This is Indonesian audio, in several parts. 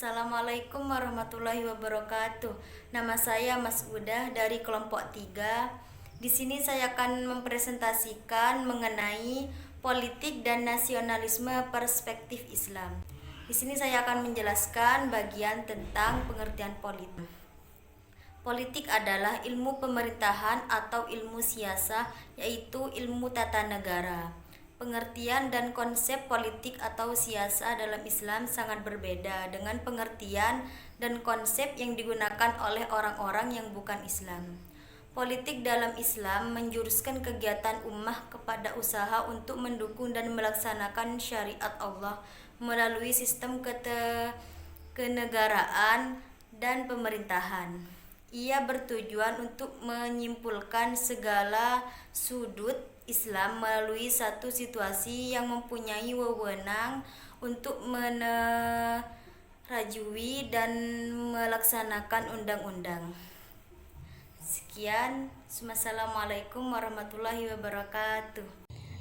Assalamualaikum warahmatullahi wabarakatuh. Nama saya Mas Udah dari kelompok 3. Di sini saya akan mempresentasikan mengenai politik dan nasionalisme perspektif Islam. Di sini saya akan menjelaskan bagian tentang pengertian politik. Politik adalah ilmu pemerintahan atau ilmu siasah, yaitu ilmu tata negara. Pengertian dan konsep politik atau siasah dalam Islam sangat berbeda dengan pengertian dan konsep yang digunakan oleh orang-orang yang bukan Islam. Politik dalam Islam menjuruskan kegiatan ummah kepada usaha untuk mendukung dan melaksanakan syariat Allah melalui sistem kenegaraan dan pemerintahan. Ia bertujuan untuk menyimpulkan segala sudut Islam melalui satu situasi yang mempunyai wewenang untuk menerajui dan melaksanakan undang-undang. Sekian, Wassalamualaikum warahmatullahi wabarakatuh.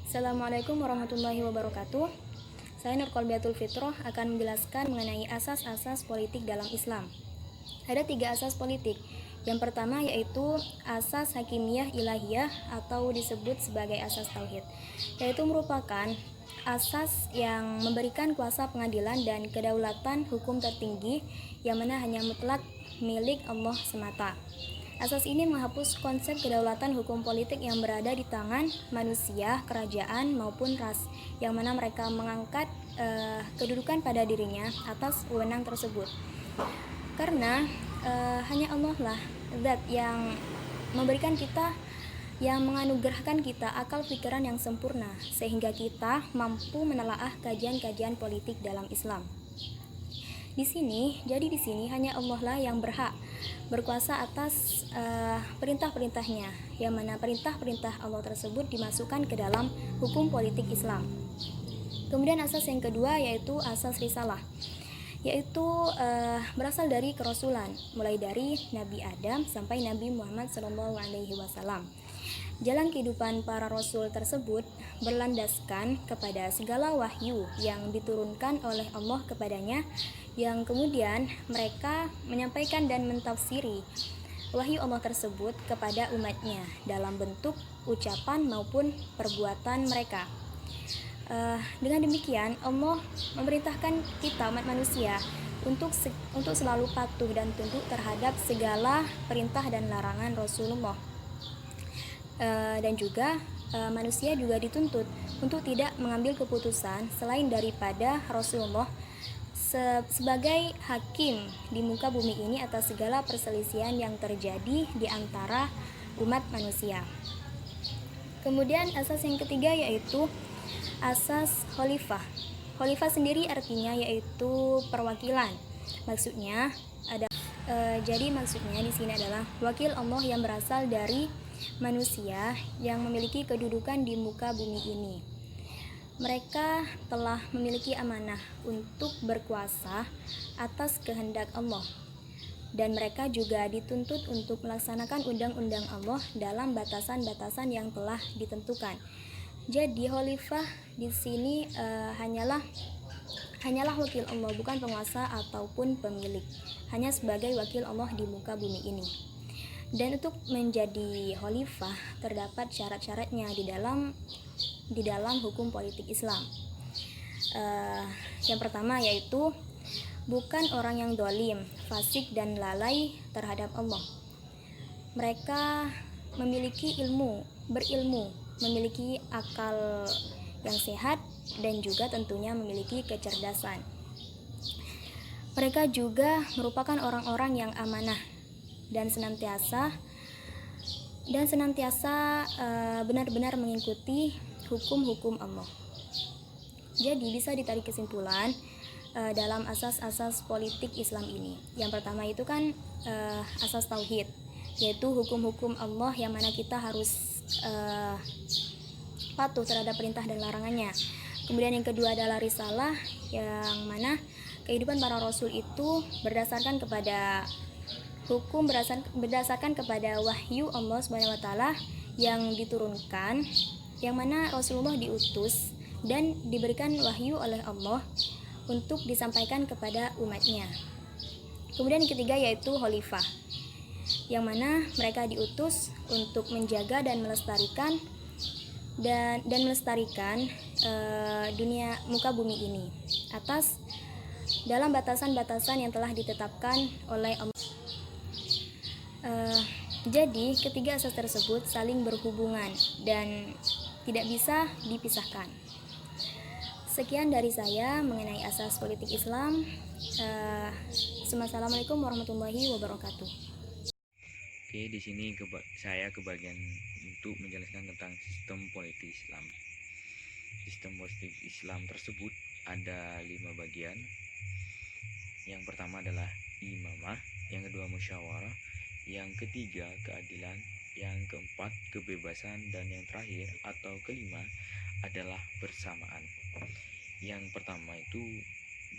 Assalamualaikum warahmatullahi wabarakatuh. Saya Nur Kolbiatul Fitroh akan menjelaskan mengenai asas-asas politik dalam Islam. Ada 3 asas politik. Yang pertama yaitu asas hakimiyah ilahiyah atau disebut sebagai asas tauhid, yaitu merupakan asas yang memberikan kuasa pengadilan dan kedaulatan hukum tertinggi yang mana hanya mutlak milik Allah semata. Asas ini menghapus konsep kedaulatan hukum politik yang berada di tangan manusia, kerajaan maupun ras, yang mana mereka mengangkat kedudukan pada dirinya atas wewenang tersebut. Karena hanya Allah lah zat yang memberikan kita, yang menganugerahkan kita akal pikiran yang sempurna sehingga kita mampu menelaah kajian-kajian politik dalam Islam. Di sini hanya Allah lah yang berhak berkuasa atas perintah-perintahnya, yang mana perintah-perintah Allah tersebut dimasukkan ke dalam hukum politik Islam. Kemudian asas yang kedua yaitu asas risalah, yaitu berasal dari kerasulan, mulai dari Nabi Adam sampai Nabi Muhammad SAW. Jalan kehidupan para rasul tersebut berlandaskan kepada segala wahyu yang diturunkan oleh Allah kepadanya, yang kemudian mereka menyampaikan dan mentafsiri wahyu Allah tersebut kepada umatnya dalam bentuk ucapan maupun perbuatan mereka. Dengan demikian Allah memerintahkan kita umat manusia untuk selalu patuh dan tunduk terhadap segala perintah dan larangan Rasulullah. Dan juga manusia juga dituntut untuk tidak mengambil keputusan selain daripada Rasulullah sebagai hakim di muka bumi ini atas segala perselisihan yang terjadi di antara umat manusia. Kemudian asas yang ketiga yaitu asas khalifah. Khalifah sendiri artinya yaitu perwakilan. Maksudnya maksudnya di sini adalah wakil Allah yang berasal dari manusia yang memiliki kedudukan di muka bumi ini. Mereka telah memiliki amanah untuk berkuasa atas kehendak Allah, dan mereka juga dituntut untuk melaksanakan undang-undang Allah dalam batasan-batasan yang telah ditentukan. Jadi khalifah di sini hanyalah wakil Allah, bukan penguasa ataupun pemilik, hanya sebagai wakil Allah di muka bumi ini. Dan untuk menjadi khalifah terdapat syarat-syaratnya di dalam hukum politik Islam. Yang pertama yaitu bukan orang yang dolim, fasik dan lalai terhadap Allah. Mereka memiliki berilmu, memiliki akal yang sehat dan juga tentunya memiliki kecerdasan. Mereka juga merupakan orang-orang yang amanah dan senantiasa benar-benar mengikuti hukum-hukum Allah. Jadi bisa ditarik kesimpulan dalam asas-asas politik Islam ini. Yang pertama itu kan asas tauhid, yaitu hukum-hukum Allah yang mana kita harus patuh terhadap perintah dan larangannya. Kemudian yang kedua adalah risalah, yang mana kehidupan para rasul itu berdasarkan kepada wahyu Allah Subhanahu wa taala yang diturunkan, yang mana Rasulullah diutus dan diberikan wahyu oleh Allah untuk disampaikan kepada umatnya. Kemudian yang ketiga yaitu khalifah, yang mana mereka diutus untuk menjaga dan melestarikan dunia muka bumi ini atas dalam batasan-batasan yang telah ditetapkan oleh Allah. Jadi ketiga asas tersebut saling berhubungan dan tidak bisa dipisahkan. Sekian dari saya mengenai asas politik Islam. Assalamualaikum warahmatullahi wabarakatuh. Oke, di sini saya kebagian untuk menjelaskan tentang sistem politik Islam. Sistem politik Islam tersebut ada 5 bagian. Yang pertama adalah imamah, yang kedua musyawarah, yang ketiga keadilan, yang keempat kebebasan, dan yang terakhir atau kelima adalah bersamaan. Yang pertama itu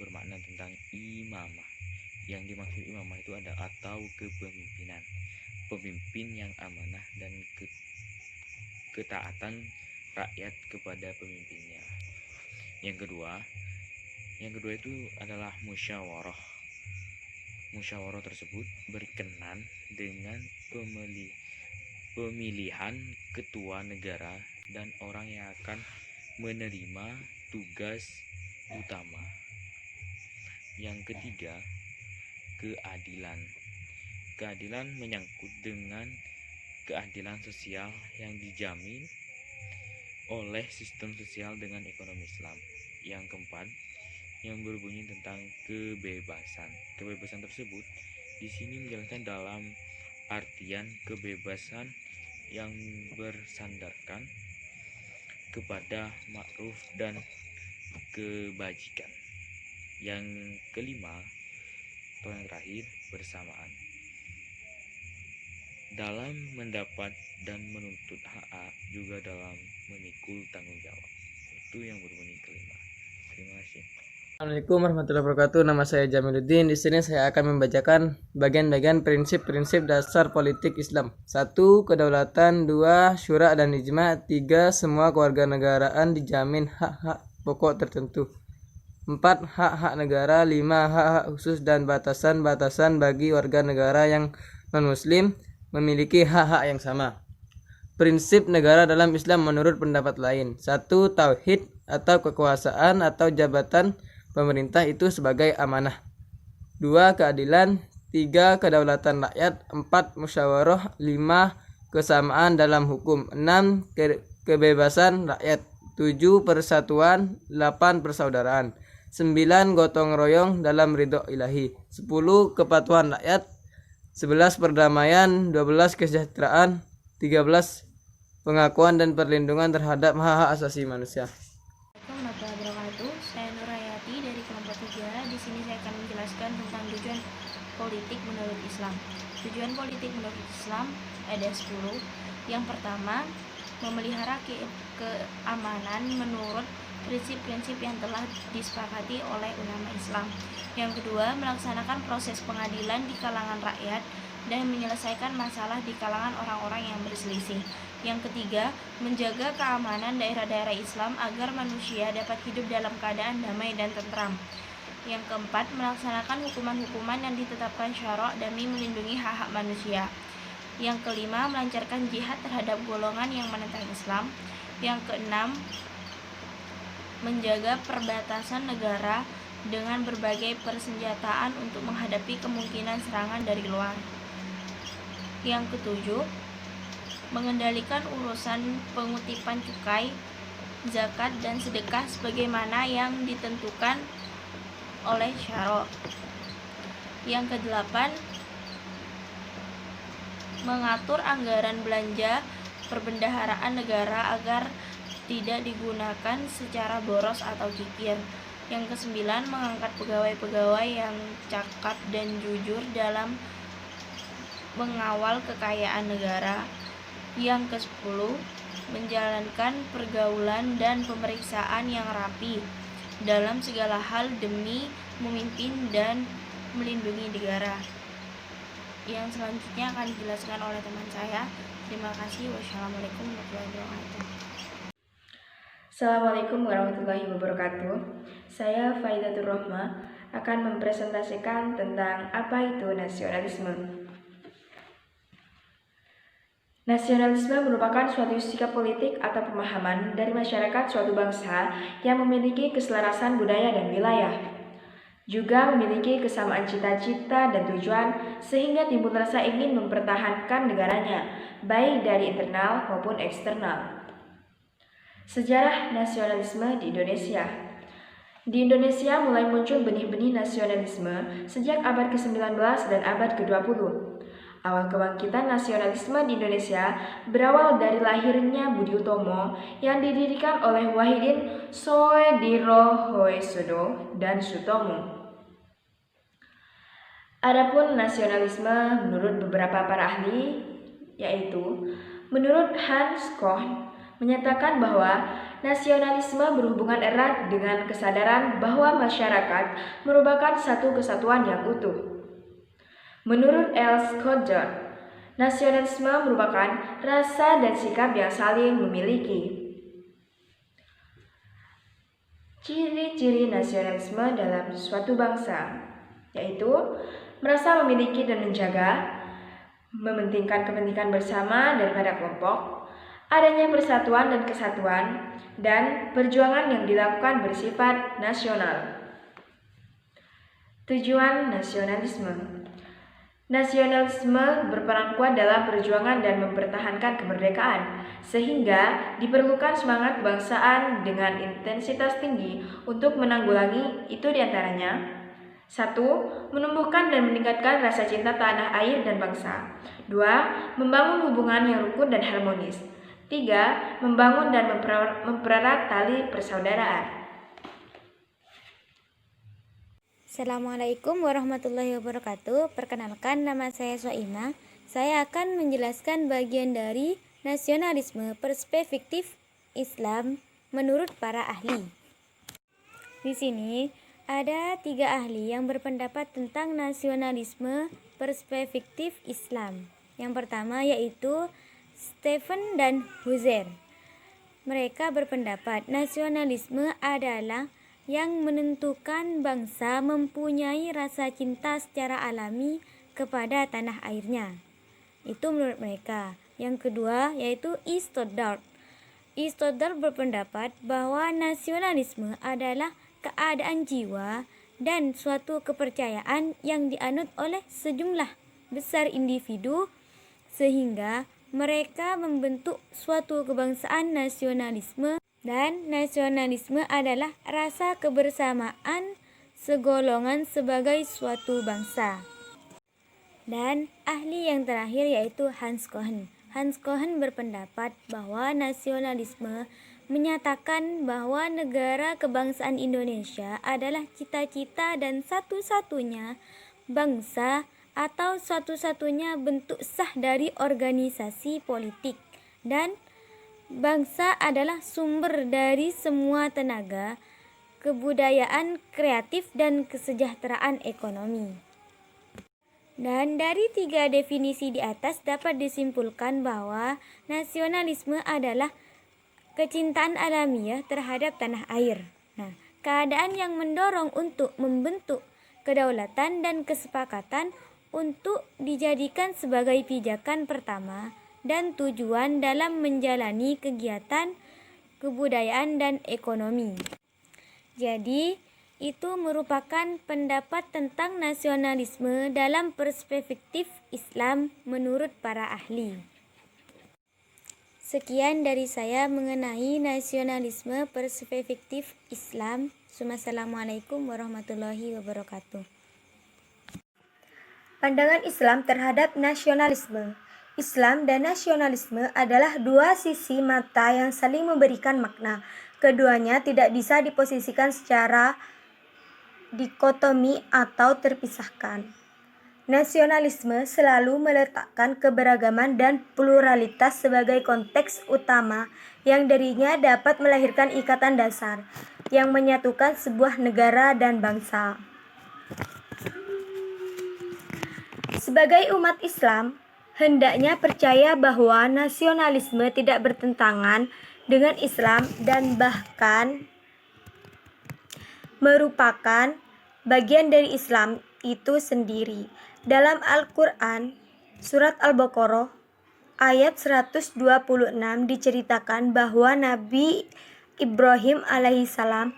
bermakna tentang imamah. Yang dimaksud imamah itu ada atau kepemimpinan, pemimpin yang amanah dan ketaatan rakyat kepada pemimpinnya. Yang kedua itu adalah musyawarah. Musyawarah tersebut berkenan dengan pemilihan ketua negara dan orang yang akan menerima tugas utama. Yang ketiga, keadilan. Keadilan menyangkut dengan keadilan sosial yang dijamin oleh sistem sosial dengan ekonomi Islam. Yang keempat, yang berbunyi tentang kebebasan. Kebebasan tersebut di sini menjelaskan dalam artian kebebasan yang bersandarkan kepada ma'ruf dan kebajikan. Yang kelima atau yang terakhir, bersamaan. Dalam mendapat dan menuntut hak juga dalam memikul tanggung jawab. Itu yang berbunyi kelima. Terima kasih. Assalamualaikum warahmatullahi wabarakatuh. Nama saya Jamiluddin. Di sini saya akan membacakan bagian-bagian prinsip-prinsip dasar politik Islam. 1. Kedaulatan. 2. Syura dan ijma. 3. Semua kewarganegaraan dijamin hak-hak pokok tertentu. 4. Hak-hak negara. 5. Hak-hak khusus dan batasan-batasan bagi warga negara yang non-muslim memiliki hak-hak yang sama. Prinsip negara dalam Islam menurut pendapat lain. 1. Tauhid atau kekuasaan atau jabatan pemerintah itu sebagai amanah. 2. Keadilan. 3. Kedaulatan rakyat. 4. Musyawarah. 5. Kesamaan dalam hukum. 6. Kebebasan rakyat. 7. Persatuan. 8. Persaudaraan. 9. Gotong royong dalam ridho ilahi. 10. Kepatuhan rakyat. 11. Perdamaian. 12. Kesejahteraan. 13. Pengakuan dan perlindungan terhadap hak-hak asasi manusia. Assalamualaikum warahmatullahi wabarakatuh. Saya Nurayati dari kelompok 3. Di sini saya akan menjelaskan tentang tujuan politik menurut Islam. Tujuan politik menurut Islam ada 10. Yang pertama, memelihara keamanan menurut prinsip-prinsip yang telah disepakati oleh ulama Islam. Yang kedua, melaksanakan proses pengadilan di kalangan rakyat dan menyelesaikan masalah di kalangan orang-orang yang berselisih. Yang ketiga, menjaga keamanan daerah-daerah Islam agar manusia dapat hidup dalam keadaan damai dan tentram. Yang keempat, melaksanakan hukuman-hukuman yang ditetapkan syara demi melindungi hak-hak manusia. Yang kelima, melancarkan jihad terhadap golongan yang menentang Islam. Yang keenam, menjaga perbatasan negara dengan berbagai persenjataan untuk menghadapi kemungkinan serangan dari luar. Yang ketujuh, mengendalikan urusan pengutipan cukai, zakat, dan sedekah sebagaimana yang ditentukan oleh syara. Yang kedelapan, mengatur anggaran belanja perbendaharaan negara agar tidak digunakan secara boros atau kikir. Yang kesembilan, mengangkat pegawai-pegawai yang cakap dan jujur dalam mengawal kekayaan negara. Yang ke-10, menjalankan pergaulan dan pemeriksaan yang rapi dalam segala hal demi memimpin dan melindungi negara. Yang selanjutnya akan dijelaskan oleh teman saya. Terima kasih. Wassalamualaikum warahmatullahi wabarakatuh. Assalamualaikum warahmatullahi wabarakatuh. Saya Faidatul Rohma akan mempresentasikan tentang apa itu nasionalisme. Nasionalisme merupakan suatu sikap politik atau pemahaman dari masyarakat suatu bangsa yang memiliki keselarasan budaya dan wilayah. Juga memiliki kesamaan cita-cita dan tujuan sehingga timbul rasa ingin mempertahankan negaranya, baik dari internal maupun eksternal. Sejarah nasionalisme di Indonesia. Di Indonesia mulai muncul benih-benih nasionalisme sejak abad ke-19 dan abad ke-20. Awal kebangkitan nasionalisme di Indonesia berawal dari lahirnya Budi Utomo yang didirikan oleh Wahidin Soedirohoesodo dan Sutomo. Adapun nasionalisme menurut beberapa para ahli, yaitu menurut Hans Kohn, menyatakan bahwa nasionalisme berhubungan erat dengan kesadaran bahwa masyarakat merupakan satu kesatuan yang utuh. Menurut L. Scott John, nasionalisme merupakan rasa dan sikap yang saling memiliki. Ciri-ciri nasionalisme dalam suatu bangsa, yaitu merasa memiliki dan menjaga, mementingkan kepentingan bersama daripada kelompok, adanya persatuan dan kesatuan, dan perjuangan yang dilakukan bersifat nasional. Tujuan nasionalisme. Nasionalisme berperan kuat dalam perjuangan dan mempertahankan kemerdekaan, sehingga diperlukan semangat kebangsaan dengan intensitas tinggi untuk menanggulangi itu diantaranya: 1. Menumbuhkan dan meningkatkan rasa cinta tanah air dan bangsa. 2. Membangun hubungan yang rukun dan harmonis. 3. Membangun dan mempererat tali persaudaraan. Assalamualaikum warahmatullahi wabarakatuh. Perkenalkan, nama saya Soima. Saya akan menjelaskan bagian dari nasionalisme perspektif Islam menurut para ahli. Di sini ada 3 ahli yang berpendapat tentang nasionalisme perspektif Islam. Yang pertama yaitu Stephen dan Husserl. Mereka berpendapat nasionalisme adalah yang menentukan bangsa mempunyai rasa cinta secara alami kepada tanah airnya. Itu menurut mereka. Yang kedua yaitu Stoddard. Stoddard berpendapat bahwa nasionalisme adalah keadaan jiwa dan suatu kepercayaan yang dianut oleh sejumlah besar individu sehingga mereka membentuk suatu kebangsaan nasionalisme. Dan nasionalisme adalah rasa kebersamaan segolongan sebagai suatu bangsa. Dan ahli yang terakhir yaitu Hans Kohn. Hans Kohn berpendapat bahwa nasionalisme menyatakan bahwa negara kebangsaan Indonesia adalah cita-cita dan satu-satunya bangsa atau satu-satunya bentuk sah dari organisasi politik, dan bangsa adalah sumber dari semua tenaga, kebudayaan kreatif, dan kesejahteraan ekonomi. Dan dari 3 definisi di atas dapat disimpulkan bahwa nasionalisme adalah kecintaan alamiah terhadap tanah air. Keadaan yang mendorong untuk membentuk kedaulatan dan kesepakatan untuk dijadikan sebagai pijakan pertama dan tujuan dalam menjalani kegiatan kebudayaan dan ekonomi. Jadi, itu merupakan pendapat tentang nasionalisme dalam perspektif Islam menurut para ahli. Sekian dari saya mengenai nasionalisme perspektif Islam. Assalamualaikum warahmatullahi wabarakatuh. Pandangan Islam terhadap nasionalisme. Islam dan nasionalisme adalah 2 sisi mata yang saling memberikan makna. Keduanya tidak bisa diposisikan secara dikotomi atau terpisahkan. Nasionalisme selalu meletakkan keberagaman dan pluralitas sebagai konteks utama yang darinya dapat melahirkan ikatan dasar yang menyatukan sebuah negara dan bangsa. Sebagai umat Islam, hendaknya percaya bahwa nasionalisme tidak bertentangan dengan Islam dan bahkan merupakan bagian dari Islam itu sendiri. Dalam Al-Quran, surat Al-Baqarah, ayat 126 diceritakan bahwa Nabi Ibrahim alaihissalam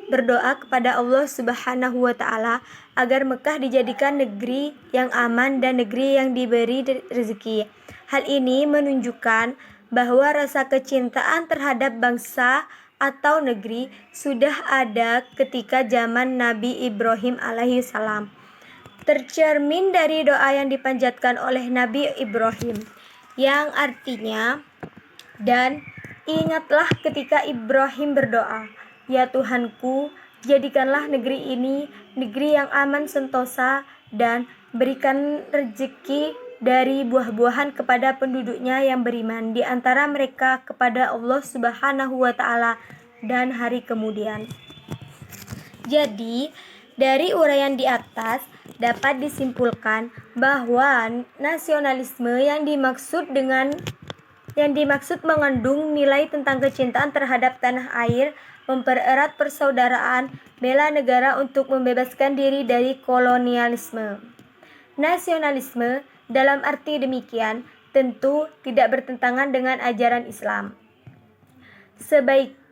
berdoa kepada Allah Subhanahu wa Ta'ala agar Mekah dijadikan negeri yang aman dan negeri yang diberi rezeki. Hal ini menunjukkan bahwa rasa kecintaan terhadap bangsa atau negeri sudah ada ketika zaman Nabi Ibrahim alaihissalam. Tercermin dari doa yang dipanjatkan oleh Nabi Ibrahim, yang artinya, dan ingatlah ketika Ibrahim berdoa, "Ya Tuhanku, jadikanlah negeri ini negeri yang aman sentosa dan berikan rezeki dari buah-buahan kepada penduduknya yang beriman di antara mereka kepada Allah Subhanahu wa Ta'ala dan hari kemudian." Jadi, dari uraian di atas dapat disimpulkan bahwa nasionalisme yang dimaksud mengandung nilai tentang kecintaan terhadap tanah air, mempererat persaudaraan, bela negara untuk membebaskan diri dari kolonialisme. Nasionalisme dalam arti demikian tentu tidak bertentangan dengan ajaran Islam.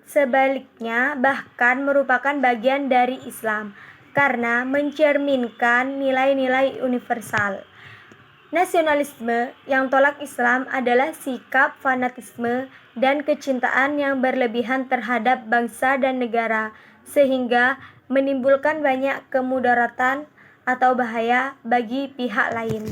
Sebaliknya bahkan merupakan bagian dari Islam karena mencerminkan nilai-nilai universal. Nasionalisme yang tolak Islam adalah sikap fanatisme dan kecintaan yang berlebihan terhadap bangsa dan negara, sehingga menimbulkan banyak kemudaratan atau bahaya bagi pihak lain.